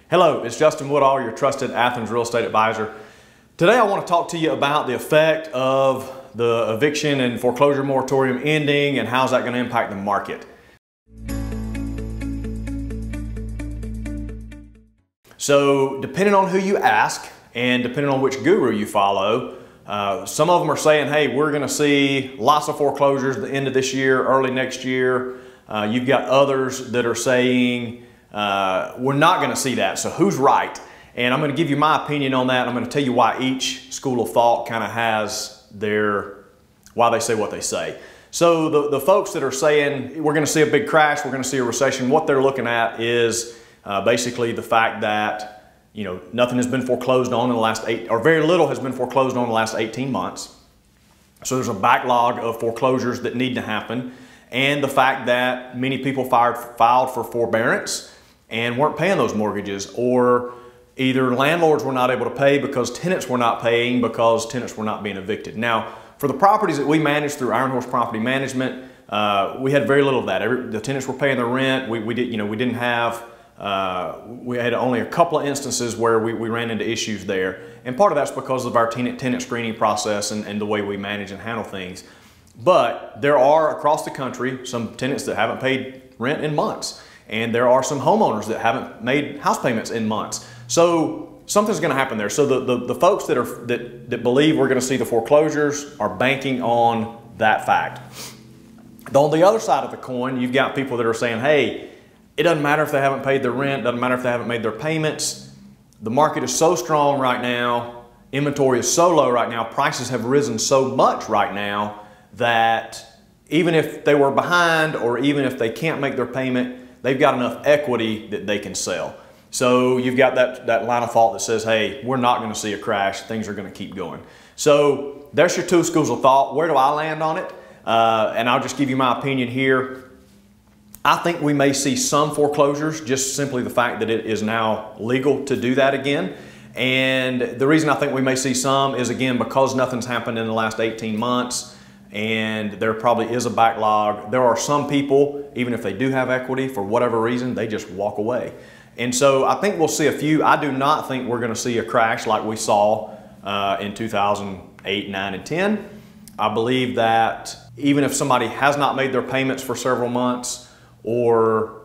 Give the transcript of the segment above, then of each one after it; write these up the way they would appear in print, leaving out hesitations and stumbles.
Hello, it's Justin Woodall, your trusted Athens real estate advisor. Today I want to talk to you about the effect of the eviction and foreclosure moratorium ending and how's that going to impact the market. So depending on who you ask and depending on which guru you follow, some of them are saying, hey, we're going to see lots of foreclosures at the end of this year, early next year. You've got others that are saying we're not going to see that. So who's right? And I'm going to give you my opinion on that. I'm going to tell you why each school of thought kind of has why they say what they say. So the folks that are saying we're going to see a big crash, we're going to see a recession, what they're looking at is basically the fact that nothing has been foreclosed on in the last very little has been foreclosed on in the last 18 months. So there's a backlog of foreclosures that need to happen. And the fact that many people filed for forbearance and weren't paying those mortgages, or either landlords were not able to pay because tenants were not paying because tenants were not being evicted. Now, for the properties that we manage through Iron Horse Property Management, we had very little of that. The tenants were paying their rent. We had only a couple of instances where we ran into issues there. And part of that's because of our tenant screening process and the way we manage and handle things. But there are across the country some tenants that haven't paid rent in months. And there are some homeowners that haven't made house payments in months. So something's going to happen there. So the folks that believe we're going to see the foreclosures are banking on that fact. On the other side of the coin, you've got people that are saying, hey, it doesn't matter if they haven't paid their rent, doesn't matter if they haven't made their payments. The market is so strong right now, inventory is so low right now, prices have risen so much right now that even if they were behind or even if they can't make their payment, they've got enough equity that they can sell. So you've got that line of thought that says, hey, we're not going to see a crash, things are going to keep going. So there's your two schools of thought. Where do I land on it? And I'll just give you my opinion here. I think we may see some foreclosures, just simply the fact that it is now legal to do that again. And the reason I think we may see some is, again, because nothing's happened in the last 18 months and there probably is a backlog. There are some people, even if they do have equity, for whatever reason, they just walk away. And so I think we'll see a few. I do not think we're going to see a crash like we saw in 2008, 9, and 10. I believe that even if somebody has not made their payments for several months, or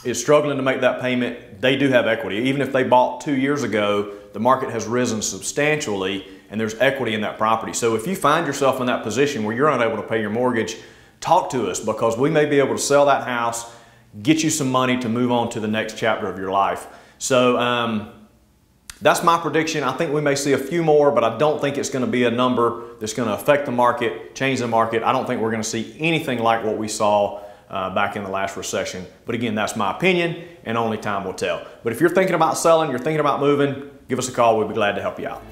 is struggling to make that payment, they do have equity. Even if they bought 2 years ago, the market has risen substantially and there's equity in that property. So if you find yourself in that position where you're unable to pay your mortgage, talk to us, because we may be able to sell that house, get you some money to move on to the next chapter of your life. So that's my prediction. I think we may see a few more, but I don't think it's going to be a number that's going to affect the market, change the market. I don't think we're going to see anything like what we saw back in the last recession. But again, that's my opinion and only time will tell. But if you're thinking about selling, you're thinking about moving, give us a call. We'd be glad to help you out.